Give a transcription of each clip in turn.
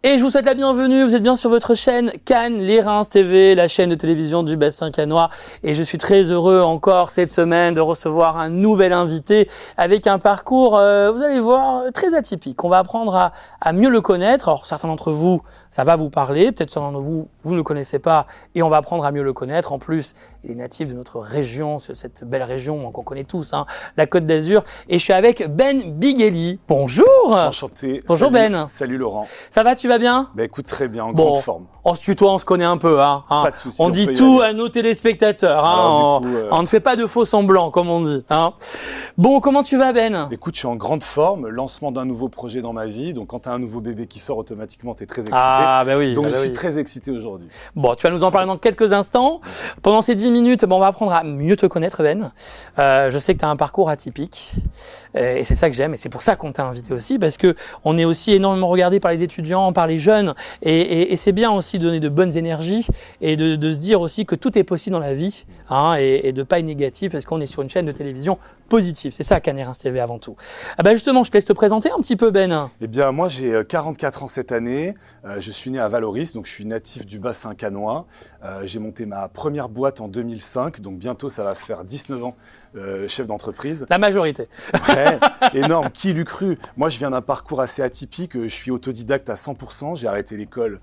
Et je vous souhaite la bienvenue, vous êtes bien sur votre chaîne Cannes Les Reims TV, la chaîne de télévision du bassin cannois. Et je suis très heureux encore cette semaine de recevoir un nouvel invité avec un parcours, vous allez voir, très atypique. On va apprendre à mieux le connaître. Alors certains d'entre vous, ça va vous parler, peut-être certains d'entre vous, vous ne le connaissez pas et on va apprendre à mieux le connaître. En plus, il est natif de notre région, cette belle région qu'on connaît tous, hein, la Côte d'Azur. Et je suis avec Ben Bigueli. Bonjour. Enchanté. Bonjour Salut. Ben. Salut Laurent. Ça va, tu vas bien? Bah écoute, très bien, en grande forme. On se tutoie, on se connaît un peu. Hein. Pas de soucis, on dit tout à nos téléspectateurs. Hein. On ne fait pas de faux semblants, comme on dit. Hein. Bon, comment tu vas, Ben? Écoute, je suis en grande forme. Lancement d'un nouveau projet dans ma vie. Donc, quand tu as un nouveau bébé qui sort, automatiquement, tu es très excité. Ah, bah oui. Donc, bah je suis oui. très excité aujourd'hui. Bon, tu vas nous en parler dans quelques instants. Pendant ces 10 minutes, on va apprendre à mieux te connaître, Ben. Je sais que tu as un parcours atypique. Et c'est ça que j'aime. Et c'est pour ça qu'on t'a invité aussi. Parce que on est aussi énormément regardé par les étudiants, par les jeunes. Et c'est bien aussi de donner de bonnes énergies et de se dire aussi que tout est possible dans la vie, hein, et de pas être négatif parce qu'on est sur une chaîne de télévision positive. C'est ça Cannes Les Reims TV avant tout. Ah bah justement, je te laisse te présenter un petit peu, Ben. Eh bien, moi, j'ai 44 ans cette année. Je suis né à Valoris, donc je suis natif du bassin cannois. J'ai monté ma première boîte en 2005, donc bientôt, ça va faire 19 ans, chef d'entreprise. La majorité. Ouais, énorme. Qui l'eût cru? Moi, je viens d'un parcours assez atypique. Je suis autodidacte à 100%. J'ai arrêté l'école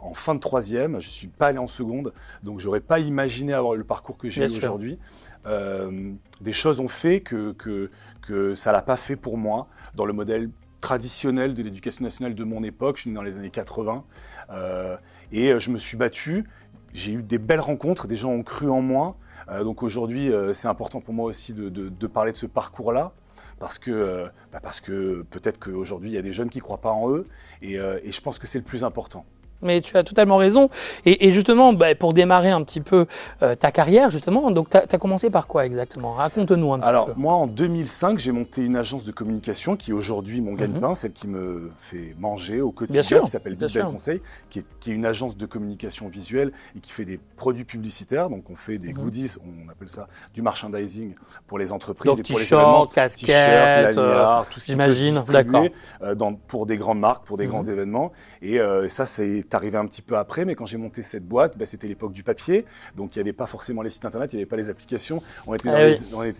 en fin de troisième. Je ne suis pas allé en seconde, donc je n'aurais pas imaginé avoir le parcours que j'ai eu aujourd'hui. Des choses ont fait que ça ne l'a pas fait pour moi dans le modèle traditionnel de l'éducation nationale de mon époque. Je suis né dans les années 80 et je me suis battu. J'ai eu des belles rencontres, des gens ont cru en moi. Donc aujourd'hui, c'est important pour moi aussi de parler de ce parcours-là. Parce que peut-être qu'aujourd'hui, il y a des jeunes qui ne croient pas en eux. Et je pense que c'est le plus important. Mais tu as totalement raison. Et justement, pour démarrer un petit peu ta carrière, justement, donc tu as commencé par quoi exactement? Raconte-nous un petit peu. Alors, moi, en 2005, j'ai monté une agence de communication qui est aujourd'hui mon gagne-pain, celle qui me fait manger au quotidien, qui s'appelle Big Bell Conseil, qui est une agence de communication visuelle et qui fait des produits publicitaires. Donc, on fait des goodies, on appelle ça du merchandising pour les entreprises donc, et pour les événements. casquettes, lanières, tout ce qui peut se distribuer d'accord. pour des grandes marques, pour des grands événements. Et ça, c'est arrivé un petit peu après, mais quand j'ai monté cette boîte, c'était l'époque du papier, donc il n'y avait pas forcément les sites internet, il n'y avait pas les applications, on était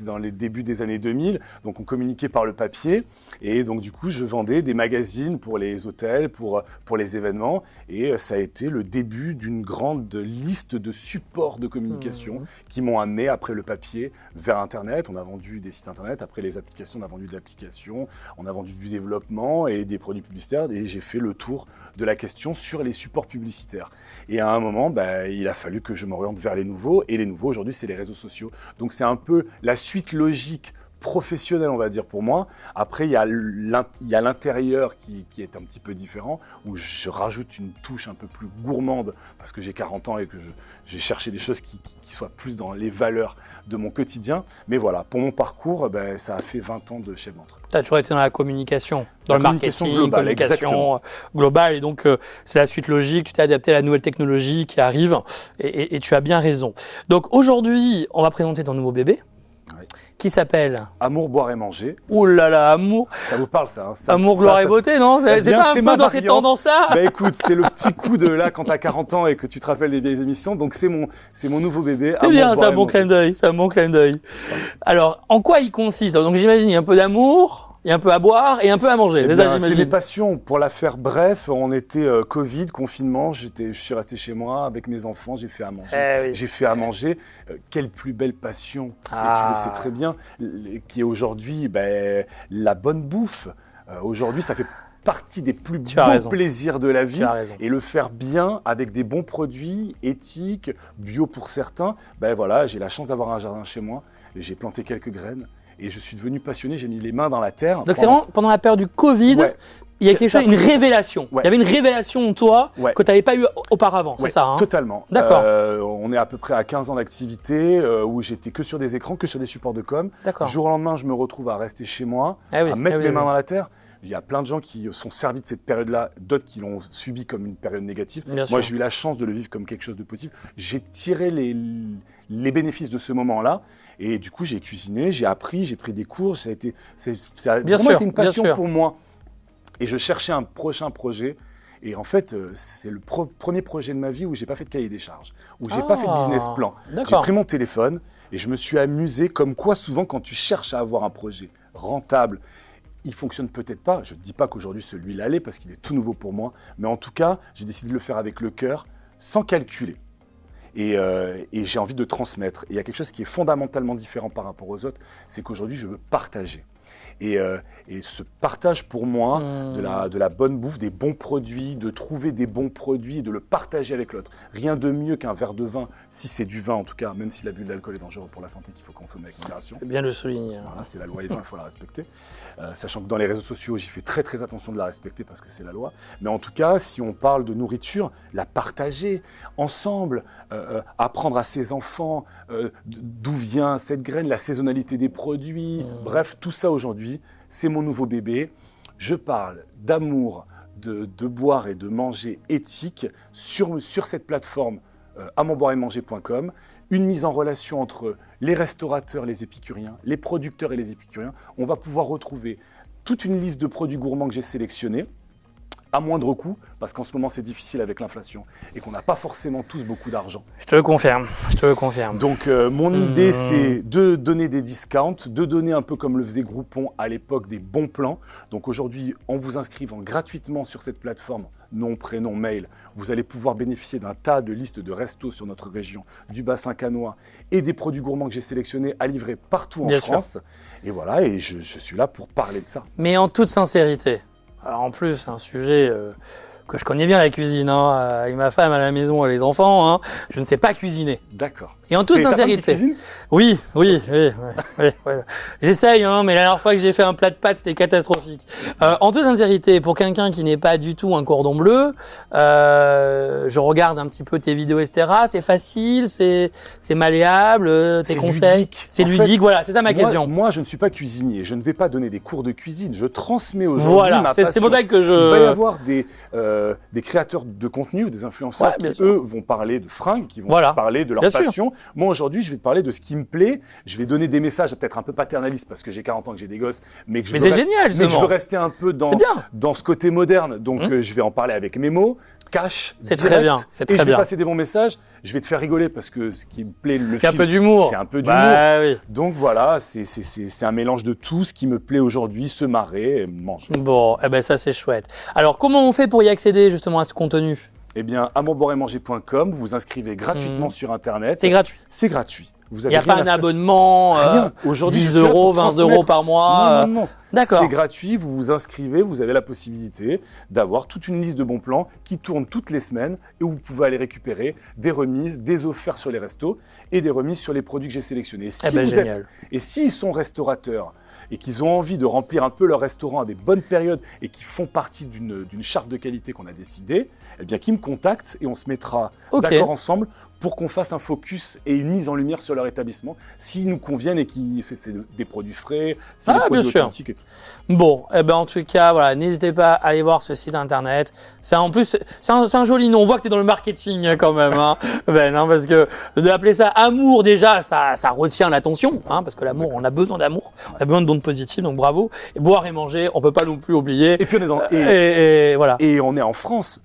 dans les débuts des années 2000, donc on communiquait par le papier, et donc du coup je vendais des magazines pour les hôtels, pour les événements, et ça a été le début d'une grande liste de supports de communication qui m'ont amené après le papier vers internet. On a vendu des sites internet, après les applications, on a vendu de l'application, on a vendu du développement et des produits publicitaires, et j'ai fait le tour de la question sur les supports publicitaires. Et à un moment, il a fallu que je m'oriente vers les nouveaux. Et les nouveaux, aujourd'hui, c'est les réseaux sociaux. Donc, c'est un peu la suite logique professionnelle, on va dire, pour moi. Après, il y a l'intérieur qui est un petit peu différent, où je rajoute une touche un peu plus gourmande, parce que j'ai 40 ans et que j'ai cherché des choses qui soient plus dans les valeurs de mon quotidien. Mais voilà, pour mon parcours, ça a fait 20 ans de chef d'entreprise. Tu as toujours été dans la communication, dans le marketing, communication globale. Et donc, c'est la suite logique. Tu t'es adapté à la nouvelle technologie qui arrive et tu as bien raison. Donc, aujourd'hui, on va présenter ton nouveau bébé. Oui. Qui s'appelle Amour, boire et manger. Ouh là là, Amour. Ça vous parle, ça, hein? Amour, gloire et beauté, non? C'est pas un peu dans cette tendance-là? Écoute, c'est le petit coup de là quand t'as 40 ans et que tu te rappelles des vieilles émissions. Donc c'est mon nouveau bébé. C'est bien, c'est un bon clin d'œil. C'est un bon clin d'œil. Alors, en quoi il consiste? Donc j'imagine il y a un peu d'amour. Il y a un peu à boire et un peu à manger. C'est ça, j'imagine. C'est les passions. Pour la faire bref, on était Covid, confinement. Je suis resté chez moi avec mes enfants. J'ai fait à manger. J'ai fait à manger. Quelle plus belle passion, et tu le sais très bien, qui est aujourd'hui la bonne bouffe. Aujourd'hui, ça fait partie des plus beaux plaisirs de la vie. Et le faire bien avec des bons produits, éthiques, bio pour certains. Voilà, j'ai la chance d'avoir un jardin chez moi. J'ai planté quelques graines. Et je suis devenu passionné, j'ai mis les mains dans la terre. Donc c'est vraiment pendant la période du Covid, il y a quelque chose, une révélation. Il y avait une révélation en toi que tu n'avais pas eu auparavant, c'est ça, hein? Totalement. D'accord. On est à peu près à 15 ans d'activité où j'étais que sur des écrans, que sur des supports de com. Du jour au lendemain, je me retrouve à rester chez moi, à mettre mes mains dans la terre. Il y a plein de gens qui sont servis de cette période-là, d'autres qui l'ont subi comme une période négative. Moi, j'ai eu la chance de le vivre comme quelque chose de positif. J'ai tiré les bénéfices de ce moment-là. Et du coup, j'ai cuisiné, j'ai appris, j'ai pris des cours. Ça a été une passion pour moi. Et je cherchais un prochain projet. Et en fait, c'est le premier projet de ma vie où j'ai pas fait de cahier des charges, où j'ai pas fait de business plan. J'ai pris mon téléphone et je me suis amusé, comme quoi souvent quand tu cherches à avoir un projet rentable, il fonctionne peut-être pas. Je ne dis pas qu'aujourd'hui celui-là l'est parce qu'il est tout nouveau pour moi, mais en tout cas, j'ai décidé de le faire avec le cœur, sans calculer. Et j'ai envie de transmettre. Et il y a quelque chose qui est fondamentalement différent par rapport aux autres, c'est qu'aujourd'hui, je veux partager. Et ce partage pour moi, de la bonne bouffe, des bons produits, de trouver des bons produits et de le partager avec l'autre. Rien de mieux qu'un verre de vin, si c'est du vin en tout cas, même si l'abus d'alcool est dangereux pour la santé, qu'il faut consommer avec modération. C'est bien le souligner. Voilà, c'est la loi Evin, il faut la respecter. Sachant que dans les réseaux sociaux, j'y fais très très attention de la respecter parce que c'est la loi. Mais en tout cas, si on parle de nourriture, la partager ensemble, apprendre à ses enfants d'où vient cette graine, la saisonnalité des produits, bref, tout ça aujourd'hui, c'est mon nouveau bébé. Je parle d'amour, de boire et de manger éthique sur cette plateforme amourboireetmanger.com. Une mise en relation entre les restaurateurs, les épicuriens, les producteurs et les épicuriens. On va pouvoir retrouver toute une liste de produits gourmands que j'ai sélectionnés à moindre coût, parce qu'en ce moment c'est difficile avec l'inflation et qu'on n'a pas forcément tous beaucoup d'argent. Je te le confirme, je te le confirme. Donc mon idée c'est de donner des discounts, de donner un peu comme le faisait Groupon à l'époque des bons plans. Donc aujourd'hui, en vous inscrivant gratuitement sur cette plateforme, nom, prénom, mail, vous allez pouvoir bénéficier d'un tas de listes de restos sur notre région, du bassin canois et des produits gourmands que j'ai sélectionnés à livrer partout en France. Et voilà, et je suis là pour parler de ça. Mais en toute sincérité, alors en plus, c'est un sujet que je connais bien, la cuisine, avec ma femme à la maison et les enfants, je ne sais pas cuisiner. D'accord. Et en toute sincérité, oui. J'essaye, mais la dernière fois que j'ai fait un plat de pâtes, c'était catastrophique. En toute sincérité, pour quelqu'un qui n'est pas du tout un cordon bleu, je regarde un petit peu tes vidéos, etc. C'est facile, c'est malléable, tes conseils. C'est ludique, voilà, c'est ça ma question. Moi, je ne suis pas cuisinier, je ne vais pas donner des cours de cuisine, je transmets aujourd'hui ma passion. C'est pour ça que Il va y avoir des créateurs de contenu ou des influenceurs qui, eux, vont parler de fringues, qui vont parler de leur passion. Moi, aujourd'hui, je vais te parler de ce qui me plaît. Je vais donner des messages peut-être un peu paternalistes parce que j'ai 40 ans, que j'ai des gosses, mais je veux rester un peu dans ce côté moderne. Donc, je vais en parler avec mes mots. Cash, c'est très bien. Et je vais passer des bons messages. Je vais te faire rigoler parce que ce qui me plaît, le film, c'est un peu d'humour. C'est un peu d'humour. Oui. Donc voilà, c'est un mélange de tout ce qui me plaît aujourd'hui, se marrer, manger. Bon, ça c'est chouette. Alors comment on fait pour y accéder justement à ce contenu ? Eh bien, amourboireetmanger.com, vous vous inscrivez gratuitement sur Internet. C'est gratuit. C'est gratuit. Il n'y a pas un abonnement, aujourd'hui, 10 euros, 20 euros par mois. Non. D'accord. C'est gratuit, vous vous inscrivez, vous avez la possibilité d'avoir toute une liste de bons plans qui tournent toutes les semaines et où vous pouvez aller récupérer des remises, des offerts sur les restos et des remises sur les produits que j'ai sélectionnés. Et s'ils sont restaurateurs et qu'ils ont envie de remplir un peu leur restaurant à des bonnes périodes et qui font partie d'une charte de qualité qu'on a décidée, eh bien qu'ils me contactent et on se mettra d'accord ensemble pour qu'on fasse un focus et une mise en lumière sur leur établissement, s'ils nous conviennent et c'est des produits frais, c'est des produits authentiques. Et tout. Bon, en tout cas, voilà, n'hésitez pas à aller voir ce site internet. En plus, c'est un joli nom. On voit que tu es dans le marketing quand même. Parce que d'appeler ça amour, déjà, ça retient l'attention. Parce que l'amour, on a besoin d'amour. On a besoin de dons positifs, donc bravo. Et boire et manger, on peut pas non plus oublier. Et puis on est voilà. Et on est en France.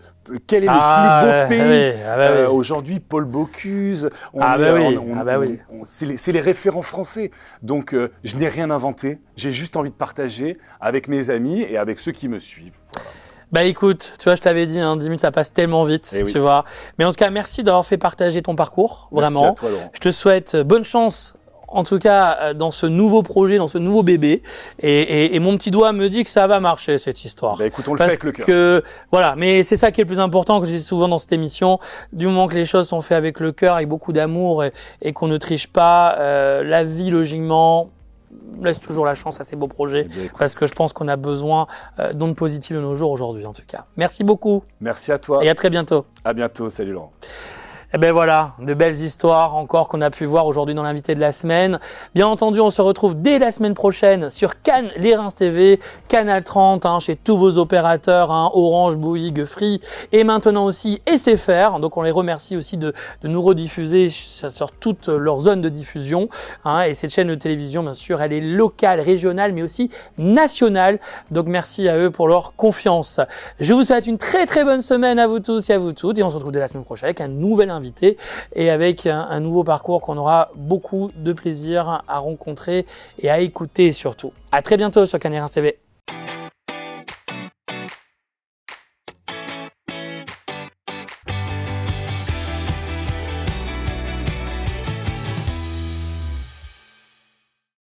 Quel est le plus beau pays aujourd'hui? Paul Bocuse, c'est les référents français. Donc, je n'ai rien inventé. J'ai juste envie de partager avec mes amis et avec ceux qui me suivent. Voilà. Écoute, tu vois, je t'avais dit, 10 minutes, ça passe tellement vite, tu vois. Mais en tout cas, merci d'avoir fait partager ton parcours, vraiment. Merci à toi, Laurent. Je te souhaite bonne chance. En tout cas, dans ce nouveau projet, dans ce nouveau bébé, et mon petit doigt me dit que ça va marcher cette histoire. Écoute, on le fait avec le cœur. Voilà, mais c'est ça qui est le plus important, que je dis souvent dans cette émission. Du moment que les choses sont faites avec le cœur, avec beaucoup d'amour, et qu'on ne triche pas, la vie logiquement laisse toujours la chance à ces beaux projets, parce que je pense qu'on a besoin d'ondes positives de nos jours aujourd'hui, en tout cas. Merci beaucoup. Merci à toi. Et à très bientôt. À bientôt. Salut Laurent. Et ben voilà, de belles histoires encore qu'on a pu voir aujourd'hui dans l'invité de la semaine. Bien entendu, on se retrouve dès la semaine prochaine sur Cannes, les Reims TV, Canal 30, chez tous vos opérateurs, Orange, Bouygues, Free et maintenant aussi SFR. Donc on les remercie aussi de nous rediffuser sur toutes leurs zones de diffusion. Et cette chaîne de télévision, bien sûr, elle est locale, régionale, mais aussi nationale. Donc merci à eux pour leur confiance. Je vous souhaite une très très bonne semaine à vous tous et à vous toutes. Et on se retrouve dès la semaine prochaine avec un nouvel invité et avec un nouveau parcours qu'on aura beaucoup de plaisir à rencontrer et à écouter surtout. À très bientôt sur Cannes les Reims TV.